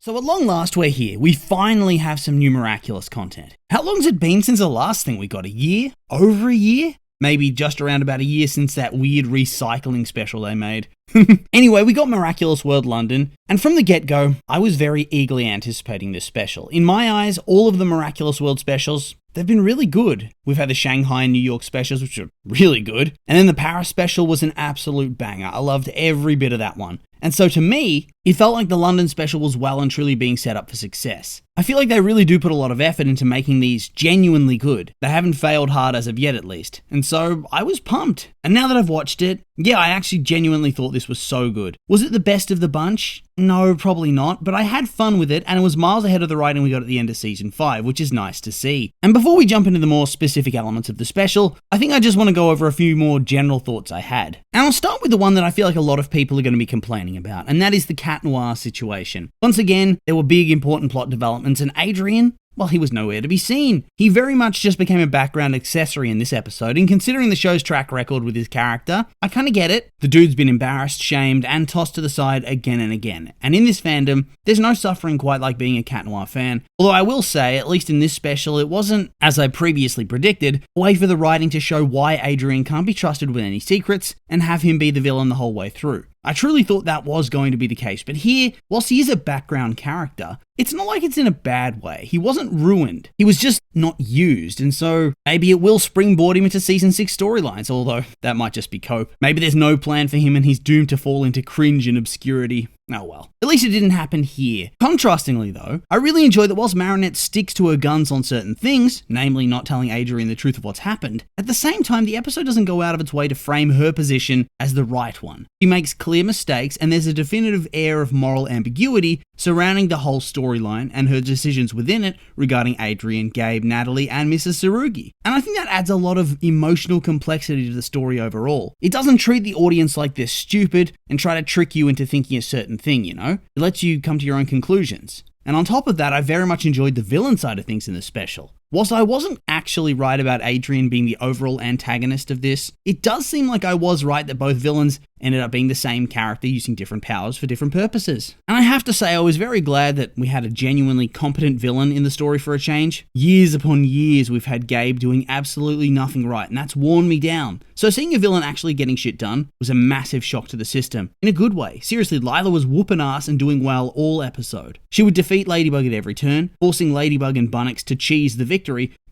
So at long last, we're here. We finally have some new Miraculous content. How long's it been since the last thing we got? A year? Over a year? Maybe just around about a year since that weird recycling special they made. Anyway, we got Miraculous World London, and from the get-go, I was very eagerly anticipating this special. In my eyes, all of the Miraculous World specials, they've been really good. We've had the Shanghai and New York specials, which are really good, and then the Paris special was an absolute banger. I loved every bit of that one. And so to me, it felt like the London special was well and truly being set up for success. I feel like they really do put a lot of effort into making these genuinely good. They haven't failed hard as of yet, at least. And so I was pumped. And now that I've watched it, yeah, I actually genuinely thought this was so good. Was it the best of the bunch? No, probably not, but I had fun with it, and it was miles ahead of the writing we got at the end of Season 5, which is nice to see. And before we jump into the more specific elements of the special, I think I just want to go over a few more general thoughts I had. And I'll start with the one that I feel like a lot of people are going to be complaining about, and that is the cat noir situation. Once again, there were big important plot developments, and Adrien, well, he was nowhere to be seen. He very much just became a background accessory in this episode, and considering the show's track record with his character, I kinda get it. The dude's been embarrassed, shamed, and tossed to the side again and again. And in this fandom, there's no suffering quite like being a cat noir fan. Although I will say, at least in this special, it wasn't, as I previously predicted, a way for the writing to show why Adrien can't be trusted with any secrets, and have him be the villain the whole way through. I truly thought that was going to be the case, but here, whilst he is a background character, it's not like it's in a bad way. He wasn't ruined. He was just not used, and so maybe it will springboard him into Season 6 storylines, although that might just be cope. Maybe there's no plan for him and he's doomed to fall into cringe and obscurity. Oh well. At least it didn't happen here. Contrastingly though, I really enjoy that whilst Marinette sticks to her guns on certain things, namely not telling Adrien the truth of what's happened, at the same time the episode doesn't go out of its way to frame her position as the right one. She makes clear mistakes and there's a definitive air of moral ambiguity surrounding the whole storyline and her decisions within it regarding Adrien, Gabe, Natalie, and Mrs. Tsurugi. And I think that adds a lot of emotional complexity to the story overall. It doesn't treat the audience like they're stupid and try to trick you into thinking a certain thing, you know? It lets you come to your own conclusions. And on top of that, I very much enjoyed the villain side of things in this special. Whilst I wasn't actually right about Adrien being the overall antagonist of this, it does seem like I was right that both villains ended up being the same character using different powers for different purposes. And I have to say, I was very glad that we had a genuinely competent villain in the story for a change. Years upon years, we've had Gabe doing absolutely nothing right, and that's worn me down. So seeing a villain actually getting shit done was a massive shock to the system. In a good way. Seriously, Lyla was whooping ass and doing well all episode. She would defeat Ladybug at every turn, forcing Ladybug and Bunnix to cheese the victory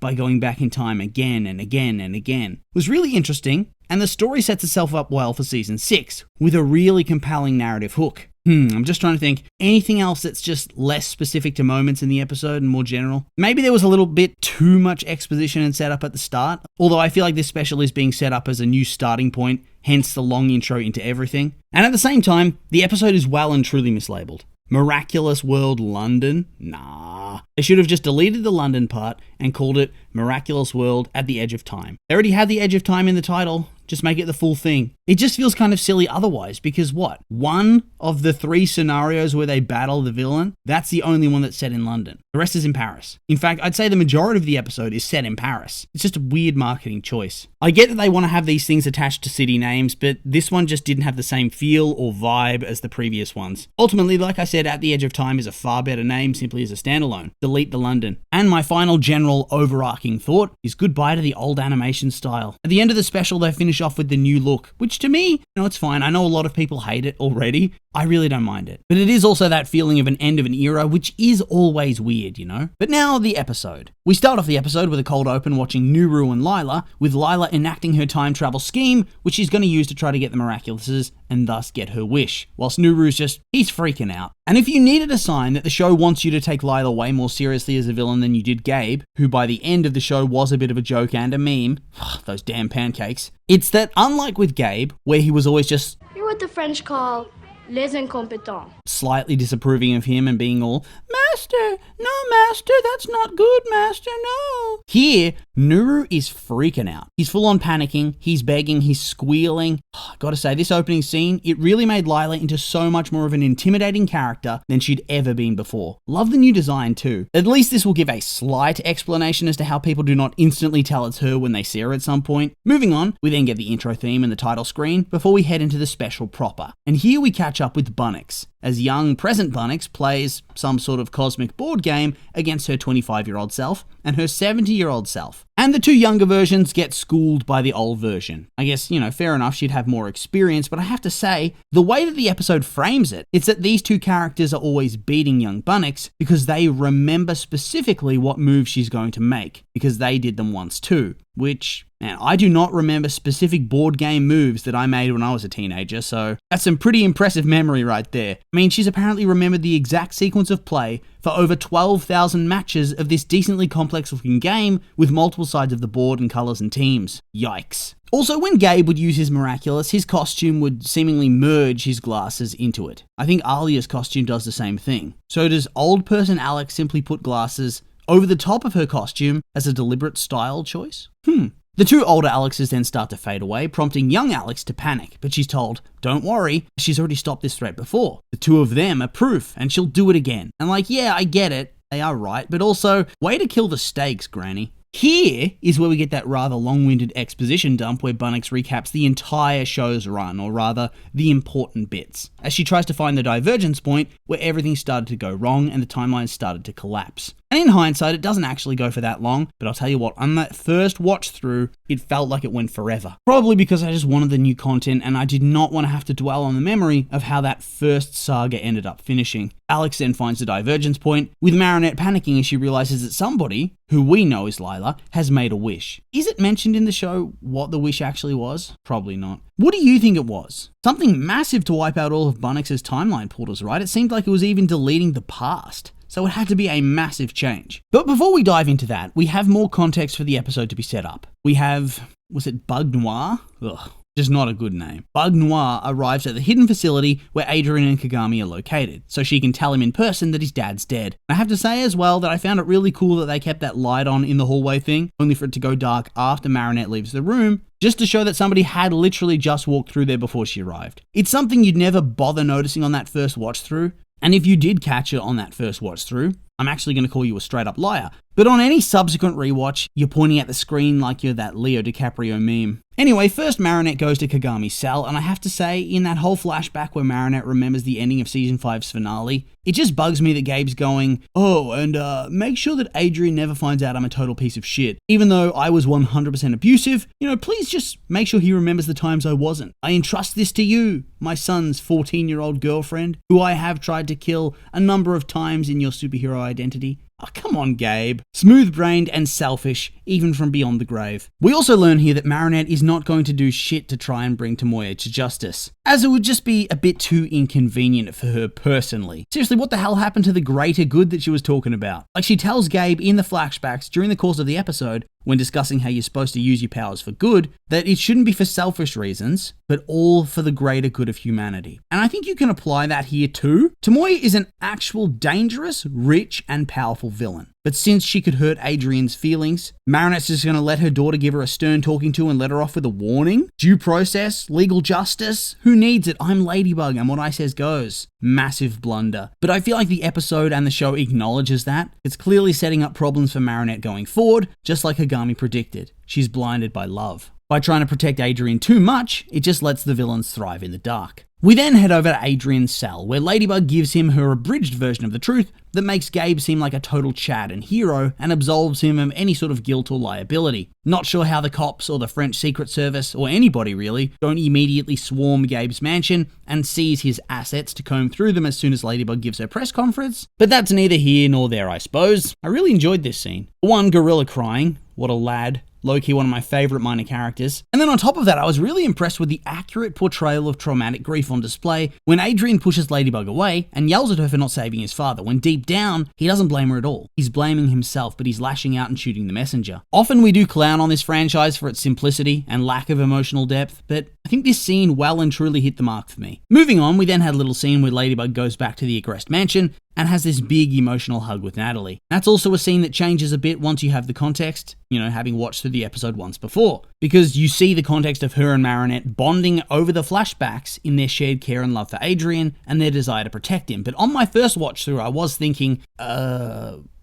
by going back in time again and again and again. It was really interesting, and the story sets itself up well for Season 6, with a really compelling narrative hook. I'm just trying to think, anything else that's just less specific to moments in the episode and more general? Maybe there was a little bit too much exposition and setup at the start, although I feel like this special is being set up as a new starting point, hence the long intro into everything. And at the same time, the episode is well and truly mislabeled. Miraculous World London? Nah. They should have just deleted the London part and called it Miraculous World at the Edge of Time. They already had the Edge of Time in the title. Just make it the full thing. It just feels kind of silly otherwise, because what? One of the 3 scenarios where they battle the villain, that's the only one that's set in London. The rest is in Paris. In fact, I'd say the majority of the episode is set in Paris. It's just a weird marketing choice. I get that they want to have these things attached to city names, but this one just didn't have the same feel or vibe as the previous ones. Ultimately, like I said, At the Edge of Time is a far better name simply as a standalone. Delete the London. And my final general overarching thought is goodbye to the old animation style. At the end of the special, they finish off with the new look, which to me, it's fine. I know a lot of people hate it already. I really don't mind it. But it is also that feeling of an end of an era, which is always weird, you know? But now, the episode. We start off the episode with a cold open watching Nuru and Lyla, with Lyla enacting her time travel scheme, which she's going to use to try to get the Miraculouses and thus get her wish. Whilst Nuru's he's freaking out. And if you needed a sign that the show wants you to take Lyla way more seriously as a villain than you did Gabe, who by the end of the show was a bit of a joke and a meme, those damn pancakes, it's that unlike with Gabe, where he was always just, you're what the French call les incompetents, slightly disapproving of him and being all, Master, no Master, that's not good Master, no. Here, Nuru is freaking out. He's full on panicking, he's begging, he's squealing. Gotta say, this opening scene, it really made Lyla into so much more of an intimidating character than she'd ever been before. Love the new design too. At least this will give a slight explanation as to how people do not instantly tell it's her when they see her at some point. Moving on, we then get the intro theme and the title screen before we head into the special proper. And here we catch up with Bunnix. as young present Bunnix plays some sort of cosmic board game against her 25-year-old self and her 70-year-old self. And the two younger versions get schooled by the old version. I guess, fair enough, she'd have more experience, but I have to say, the way that the episode frames it's that these two characters are always beating young Bunnix because they remember specifically what moves she's going to make, because they did them once too, which, man, I do not remember specific board game moves that I made when I was a teenager, so that's some pretty impressive memory right there. I mean, she's apparently remembered the exact sequence of play for over 12,000 matches of this decently complex looking game with multiple sides of the board and colours and teams. Yikes. Also, when Gabe would use his Miraculous, his costume would seemingly merge his glasses into it. I think Alia's costume does the same thing. So does old person Alex simply put glasses over the top of her costume as a deliberate style choice? The two older Alexes then start to fade away, prompting young Alex to panic, but she's told, don't worry, she's already stopped this threat before. The two of them are proof, and she'll do it again. And yeah, I get it, they are right, but also, way to kill the stakes, Granny. Here is where we get that rather long-winded exposition dump where Bunnix recaps the entire show's run, or rather, the important bits, as she tries to find the divergence point where everything started to go wrong and the timeline started to collapse. And in hindsight, it doesn't actually go for that long, but I'll tell you what, on that first watch through, it felt like it went forever. Probably because I just wanted the new content and I did not want to have to dwell on the memory of how that first saga ended up finishing. Alex then finds the divergence point, with Marinette panicking as she realizes that somebody, who we know is Lyla, has made a wish. Is it mentioned in the show what the wish actually was? Probably not. What do you think it was? Something massive to wipe out all of Bunnix's timeline portals, right? It seemed like it was even deleting the past. So it had to be a massive change. But before we dive into that, we have more context for the episode to be set up. We have, was it Bug Noir? Ugh, just not a good name. Bug Noir arrives at the hidden facility where Adrien and Kagami are located, so she can tell him in person that his dad's dead. I have to say as well that I found it really cool that they kept that light on in the hallway thing, only for it to go dark after Marinette leaves the room, just to show that somebody had literally just walked through there before she arrived. It's something you'd never bother noticing on that first watch through, and if you did catch it on that first watch through, I'm actually going to call you a straight up liar. But on any subsequent rewatch, you're pointing at the screen like you're that Leo DiCaprio meme. Anyway, first Marinette goes to Kagami's cell, and I have to say, in that whole flashback where Marinette remembers the ending of Season 5's finale, it just bugs me that Gabe's going, oh, and make sure that Adrien never finds out I'm a total piece of shit. Even though I was 100% abusive, please just make sure he remembers the times I wasn't. I entrust this to you, my son's 14-year-old girlfriend, who I have tried to kill a number of times in your superhero identity. Oh, come on, Gabe. Smooth-brained and selfish, even from beyond the grave. We also learn here that Marinette is not going to do shit to try and bring Tomoya to justice, as it would just be a bit too inconvenient for her personally. Seriously, what the hell happened to the greater good that she was talking about? She tells Gabe in the flashbacks during the course of the episode, when discussing how you're supposed to use your powers for good, that it shouldn't be for selfish reasons, but all for the greater good of humanity. And I think you can apply that here too. Tomoya is an actual dangerous, rich, and powerful villain. But since she could hurt Adrien's feelings, Marinette's just going to let her daughter give her a stern talking to and let her off with a warning? Due process? Legal justice? Who needs it? I'm Ladybug and what I says goes. Massive blunder. But I feel like the episode and the show acknowledges that. It's clearly setting up problems for Marinette going forward, just like Kagami predicted. She's blinded by love. By trying to protect Adrien too much, it just lets the villains thrive in the dark. We then head over to Adrien's cell, where Ladybug gives him her abridged version of the truth that makes Gabe seem like a total Chad and hero and absolves him of any sort of guilt or liability. Not sure how the cops or the French Secret Service, or anybody really, don't immediately swarm Gabe's mansion and seize his assets to comb through them as soon as Ladybug gives her press conference. But that's neither here nor there, I suppose. I really enjoyed this scene. One, Gorilla crying. What a lad. Low-key one of my favourite minor characters. And then on top of that, I was really impressed with the accurate portrayal of traumatic grief on display when Adrien pushes Ladybug away and yells at her for not saving his father, when deep down, he doesn't blame her at all. He's blaming himself, but he's lashing out and shooting the messenger. Often we do clown on this franchise for its simplicity and lack of emotional depth, but I think this scene well and truly hit the mark for me. Moving on, we then had a little scene where Ladybug goes back to the Agrest mansion and has this big emotional hug with Natalie. That's also a scene that changes a bit once you have the context, having watched through the episode once before, because you see the context of her and Marinette bonding over the flashbacks in their shared care and love for Adrien and their desire to protect him. But on my first watch through, I was thinking,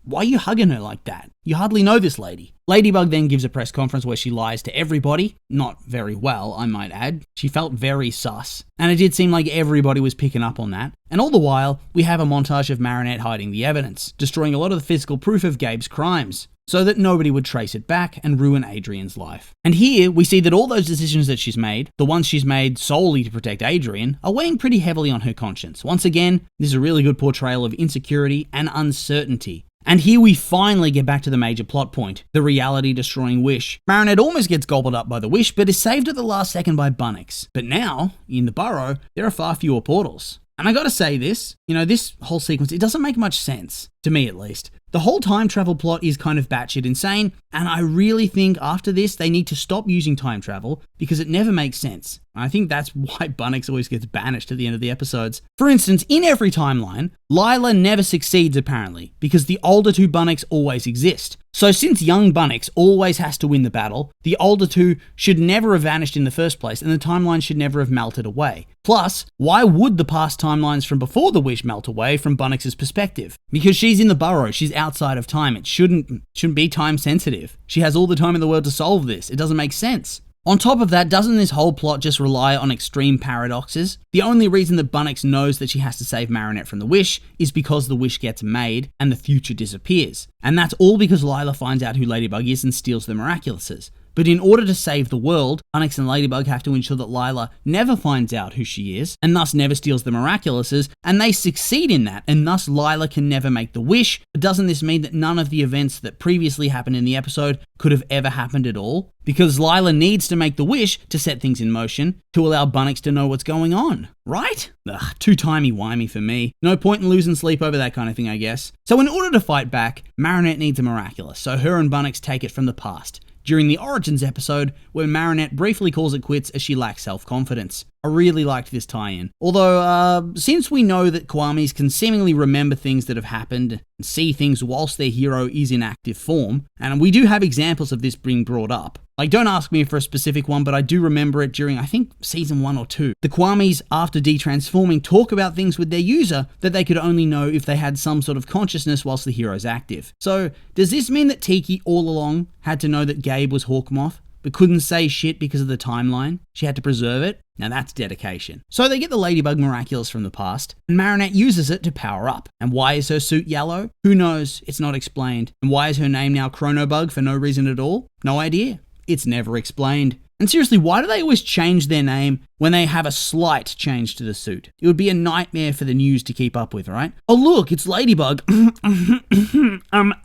Why are you hugging her like that? You hardly know this lady. Ladybug then gives a press conference where she lies to everybody. Not very well, I might add. She felt very sus. And it did seem like everybody was picking up on that. And all the while, we have a montage of Marinette hiding the evidence, destroying a lot of the physical proof of Gabe's crimes, so that nobody would trace it back and ruin Adrien's life. And here, we see that all those decisions that she's made, the ones she's made solely to protect Adrien, are weighing pretty heavily on her conscience. Once again, this is a really good portrayal of insecurity and uncertainty. And here we finally get back to the major plot point, the reality-destroying wish. Marinette almost gets gobbled up by the wish, but is saved at the last second by Bunnix. But now, in the burrow, there are far fewer portals. And I gotta say this, this whole sequence, it doesn't make much sense, to me at least. The whole time travel plot is kind of batshit insane, and I really think after this they need to stop using time travel because it never makes sense. I think that's why Bunnix always gets banished at the end of the episodes. For instance, in every timeline, Lyla never succeeds apparently, because the older two Bunnix always exist. So since young Bunnix always has to win the battle, the older two should never have vanished in the first place, and the timeline should never have melted away. Plus, why would the past timelines from before the wish melt away from Bunnix's perspective? Because she's in the burrow, she's outside of time, it shouldn't be time sensitive. She has all the time in the world to solve this, it doesn't make sense. On top of that, doesn't this whole plot just rely on extreme paradoxes? The only reason that Bunnix knows that she has to save Marinette from the wish is because the wish gets made and the future disappears. And that's all because Lyla finds out who Ladybug is and steals the Miraculouses. But in order to save the world, Bunnix and Ladybug have to ensure that Lyla never finds out who she is, and thus never steals the Miraculouses, and they succeed in that, and thus Lyla can never make the wish. But doesn't this mean that none of the events that previously happened in the episode could have ever happened at all? Because Lyla needs to make the wish to set things in motion, to allow Bunnix to know what's going on, right? Ugh, too timey-wimey for me. No point in losing sleep over that kind of thing, I guess. So in order to fight back, Marinette needs a Miraculous, so her and Bunnix take it from the past, during the Origins episode, where Marinette briefly calls it quits as she lacks self-confidence. I really liked this tie-in. Although, since we know that Kwamis can seemingly remember things that have happened and see things whilst their hero is in active form, and we do have examples of this being brought up. Like, don't ask me for a specific one, but I do remember it during, I think, season 1 or 2. The Kwamis, after detransforming, talk about things with their user that they could only know if they had some sort of consciousness whilst the hero's active. So, does this mean that Tiki all along had to know that Gabe was Hawkmoth, but couldn't say shit because of the timeline? She had to preserve it? Now that's dedication. So they get the Ladybug Miraculous from the past, and Marinette uses it to power up. And why is her suit yellow? Who knows? It's not explained. And why is her name now Chrono Bug for no reason at all? No idea. It's never explained. And seriously, why do they always change their name when they have a slight change to the suit? It would be a nightmare for the news to keep up with, right? Oh look, it's Ladybug.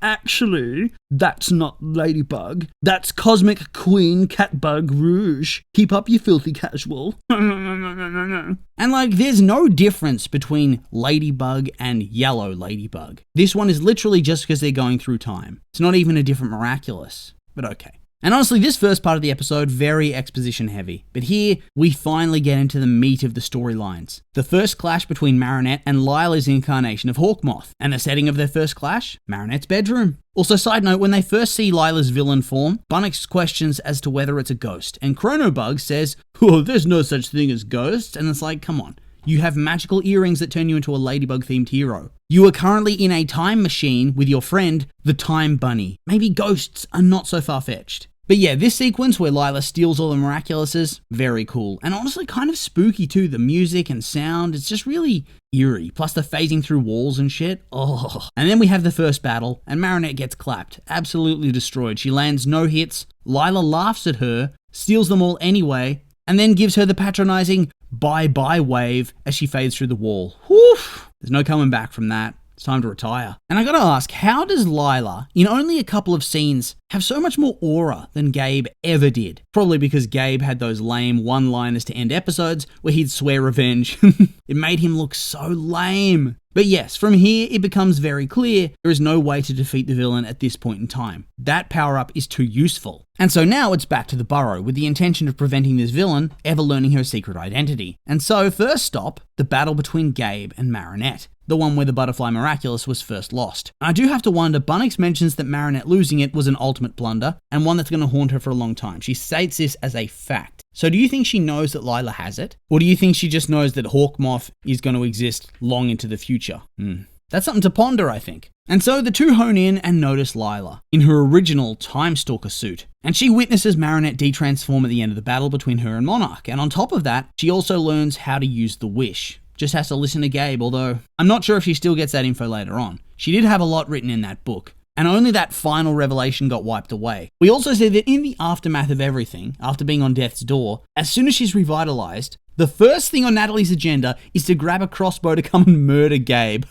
Actually, that's not Ladybug. That's Cosmic Queen Catbug Rouge. Keep up, you filthy casual. And there's no difference between Ladybug and Yellow Ladybug. This one is literally just because they're going through time. It's not even a different Miraculous. But okay. And honestly, this first part of the episode, very exposition heavy. But here, we finally get into the meat of the storylines. The first clash between Marinette and Lyla's incarnation of Hawkmoth. And the setting of their first clash? Marinette's bedroom. Also, side note, when they first see Lyla's villain form, Bunnix questions as to whether it's a ghost. And Chrono Bug says, oh, there's no such thing as ghosts. And it's like, come on. You have magical earrings that turn you into a Ladybug-themed hero. You are currently in a time machine with your friend, the Time Bunny. Maybe ghosts are not so far-fetched. But yeah, this sequence where Lyla steals all the Miraculouses, very cool. And honestly kind of spooky too, the music and sound, it's just really eerie. Plus the phasing through walls and shit, oh. And then we have the first battle, and Marinette gets clapped, absolutely destroyed. She lands no hits, Lyla laughs at her, steals them all anyway, and then gives her the patronizing bye-bye wave as she fades through the wall. Whew, there's no coming back from that. It's time to retire. And I gotta ask, how does Lyla, in only a couple of scenes, have so much more aura than Gabe ever did? Probably because Gabe had those lame one-liners to end episodes where he'd swear revenge. It made him look so lame. But yes, from here it becomes very clear there is no way to defeat the villain at this point in time. That power-up is too useful. And so now it's back to the burrow with the intention of preventing this villain ever learning her secret identity. And so first stop, the battle between Gabe and Marinette. The one where the Butterfly Miraculous was first lost. I do have to wonder, Bunnix mentions that Marinette losing it was an ultimate blunder, and one that's going to haunt her for a long time. She states this as a fact. So do you think she knows that Lyla has it? Or do you think she just knows that Hawkmoth is going to exist long into the future? That's something to ponder, I think. And so the two hone in and notice Lyla in her original Time Stalker suit. And she witnesses Marinette de-transform at the end of the battle between her and Monarch. And on top of that, she also learns how to use the wish. Just has to listen to Gabe, although I'm not sure if she still gets that info later on. She did have a lot written in that book, and only that final revelation got wiped away. We also see that in the aftermath of everything, after being on death's door, as soon as she's revitalized, the first thing on Natalie's agenda is to grab a crossbow to come and murder Gabe.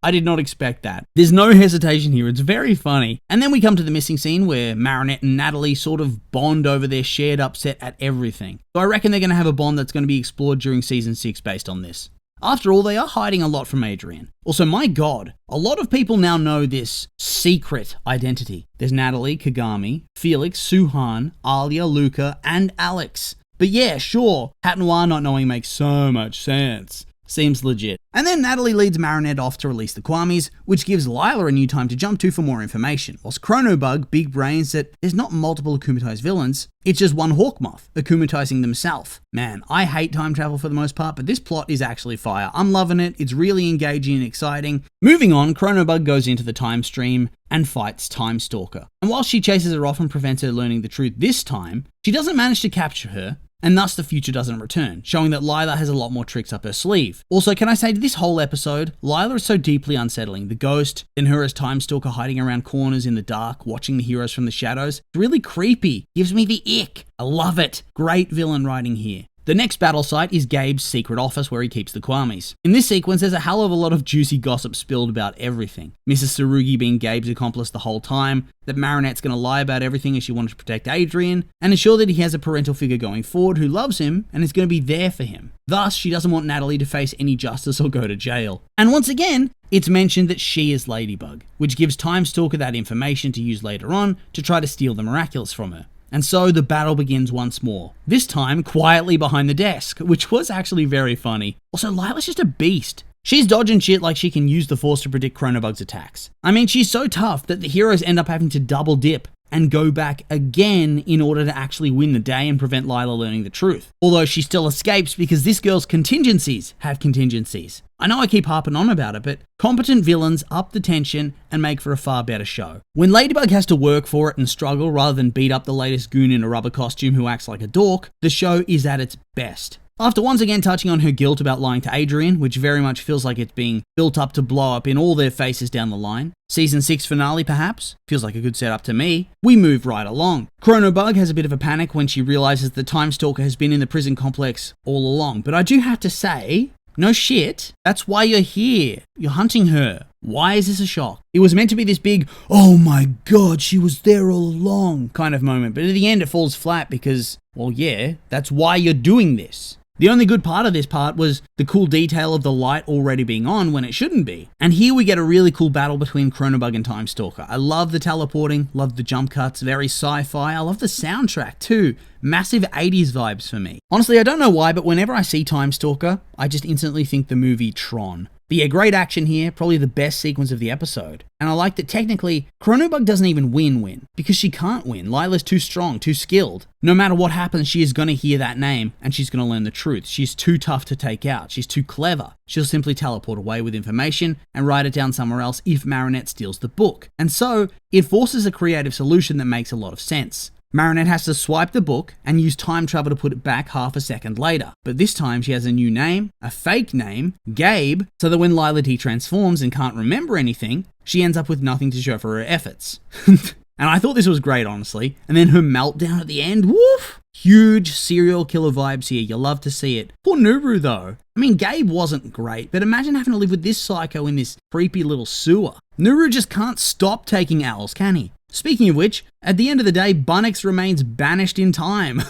I did not expect that. There's no hesitation here, it's very funny. And then we come to the missing scene where Marinette and Natalie sort of bond over their shared upset at everything. So I reckon they're going to have a bond that's going to be explored during season 6 based on this. After all, they are hiding a lot from Adrien. Also, my god, a lot of people now know this secret identity. There's Natalie, Kagami, Felix, Suhan, Alia, Luca, and Alex. But yeah, sure, Hat Noir not knowing makes so much sense. Seems legit. And then Natalie leads Marinette off to release the Kwamis, which gives Lyla a new time to jump to for more information, whilst Chrono Bug big brains that there's not multiple akumatized villains, it's just one Hawkmoth, akumatizing themselves. Man, I hate time travel for the most part, but this plot is actually fire. I'm loving it, it's really engaging and exciting. Moving on, Chrono Bug goes into the time stream and fights Time Stalker. And while she chases her off and prevents her learning the truth this time, she doesn't manage to capture her, and thus the future doesn't return, showing that Lyla has a lot more tricks up her sleeve. Also, can I say, this whole episode, Lyla is so deeply unsettling. The ghost, then her as Time Stalker hiding around corners in the dark, watching the heroes from the shadows. It's really creepy. Gives me the ick. I love it. Great villain writing here. The next battle site is Gabe's secret office where he keeps the Kwamis. In this sequence, there's a hell of a lot of juicy gossip spilled about everything. Mrs. Tsurugi being Gabe's accomplice the whole time, that Marinette's going to lie about everything as she wanted to protect Adrien, and ensure that he has a parental figure going forward who loves him and is going to be there for him. Thus, she doesn't want Natalie to face any justice or go to jail. And once again, it's mentioned that she is Ladybug, which gives Time Stalker that information to use later on to try to steal the Miraculous from her. And so the battle begins once more, this time quietly behind the desk, which was actually very funny. Also, Lyla's just a beast. She's dodging shit like she can use the Force to predict Chrono Bug's attacks. I mean, she's so tough that the heroes end up having to double dip and go back again in order to actually win the day and prevent Lyla learning the truth. Although she still escapes because this girl's contingencies have contingencies. I know I keep harping on about it, but competent villains up the tension and make for a far better show. When Ladybug has to work for it and struggle rather than beat up the latest goon in a rubber costume who acts like a dork, the show is at its best. After once again touching on her guilt about lying to Adrien, which very much feels like it's being built up to blow up in all their faces down the line, Season 6 finale perhaps? Feels like a good setup to me. We move right along. Chrono Bug has a bit of a panic when she realizes the Time Stalker has been in the prison complex all along, but I do have to say, no shit, that's why you're here. You're hunting her. Why is this a shock? It was meant to be this big, oh my god, she was there all along kind of moment, but at the end it falls flat because, well yeah, that's why you're doing this. The only good part of this part was the cool detail of the light already being on when it shouldn't be. And here we get a really cool battle between Chrono Bug and Time Stalker. I love the teleporting, love the jump cuts, very sci-fi. I love the soundtrack too. Massive 80s vibes for me. Honestly, I don't know why, but whenever I see Time Stalker, I just instantly think the movie Tron. But yeah, great action here, probably the best sequence of the episode. And I like that technically, Chrono Bug doesn't even win, because she can't win. Lyla's too strong, too skilled. No matter what happens, she is going to hear that name, and she's going to learn the truth. She's too tough to take out. She's too clever. She'll simply teleport away with information and write it down somewhere else if Marinette steals the book. And so, it forces a creative solution that makes a lot of sense. Marinette has to swipe the book and use time travel to put it back half a second later. But this time she has a new name, a fake name, Gabe, so that when Lyla de-transforms and can't remember anything, she ends up with nothing to show for her efforts. And I thought this was great, honestly. And then her meltdown at the end, woof! Huge serial killer vibes here, you'll love to see it. Poor Nuru though. I mean, Gabe wasn't great, but imagine having to live with this psycho in this creepy little sewer. Nuru just can't stop taking L's, can he? Speaking of which, at the end of the day, Bunnix remains banished in time.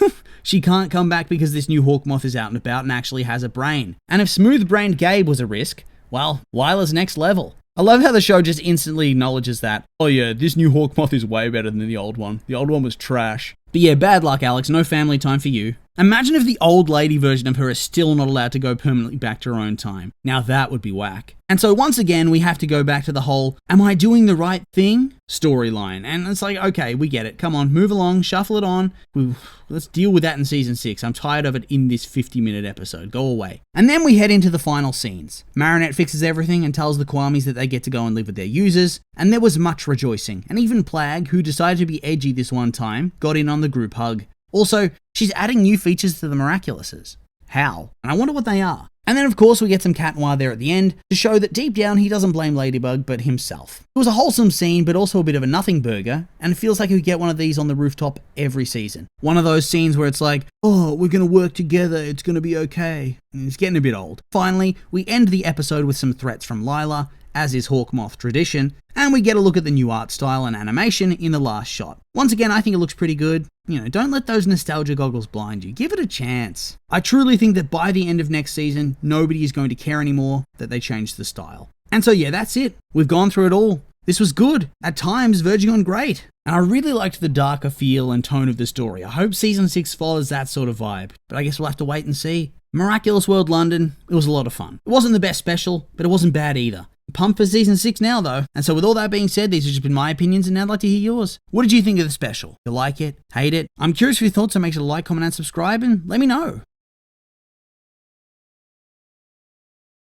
She can't come back because this new Hawkmoth is out and about and actually has a brain. And if smooth-brained Gabe was a risk, well, Lyla's next level. I love how the show just instantly acknowledges that, oh yeah, this new Hawkmoth is way better than the old one. The old one was trash. But yeah, bad luck, Alex. No family time for you. Imagine if the old lady version of her is still not allowed to go permanently back to her own time. Now that would be whack. And so once again, we have to go back to the whole, am I doing the right thing storyline? And it's like, okay, we get it. Come on, move along, shuffle it on. Let's deal with that in season 6. I'm tired of it in this 50-minute episode. Go away. And then we head into the final scenes. Marinette fixes everything and tells the Kwamis that they get to go and live with their users. And there was much rejoicing. And even Plag, who decided to be edgy this one time, got in on the group hug. Also, she's adding new features to the Miraculouses. How? And I wonder what they are. And then of course we get some cat noir there at the end to show that deep down he doesn't blame Ladybug but himself. It was a wholesome scene but also a bit of a nothing burger, and it feels like we get one of these on the rooftop every season. One of those scenes where it's like, oh, we're gonna work together, it's gonna be okay. And it's getting a bit old. Finally, we end the episode with some threats from Lyla, as is Hawkmoth tradition, and we get a look at the new art style and animation in the last shot. Once again, I think it looks pretty good. Don't let those nostalgia goggles blind you. Give it a chance. I truly think that by the end of next season, nobody is going to care anymore that they changed the style. And so yeah, that's it. We've gone through it all. This was good. At times, verging on great. And I really liked the darker feel and tone of the story. I hope season 6 follows that sort of vibe, but I guess we'll have to wait and see. Miraculous World London, it was a lot of fun. It wasn't the best special, but it wasn't bad either. Pumped for season 6 now though. And so with all that being said, these have just been my opinions and I'd like to hear yours. What did you think of the special? You like it? Hate it? I'm curious for your thoughts, so make sure to like, comment and subscribe and let me know.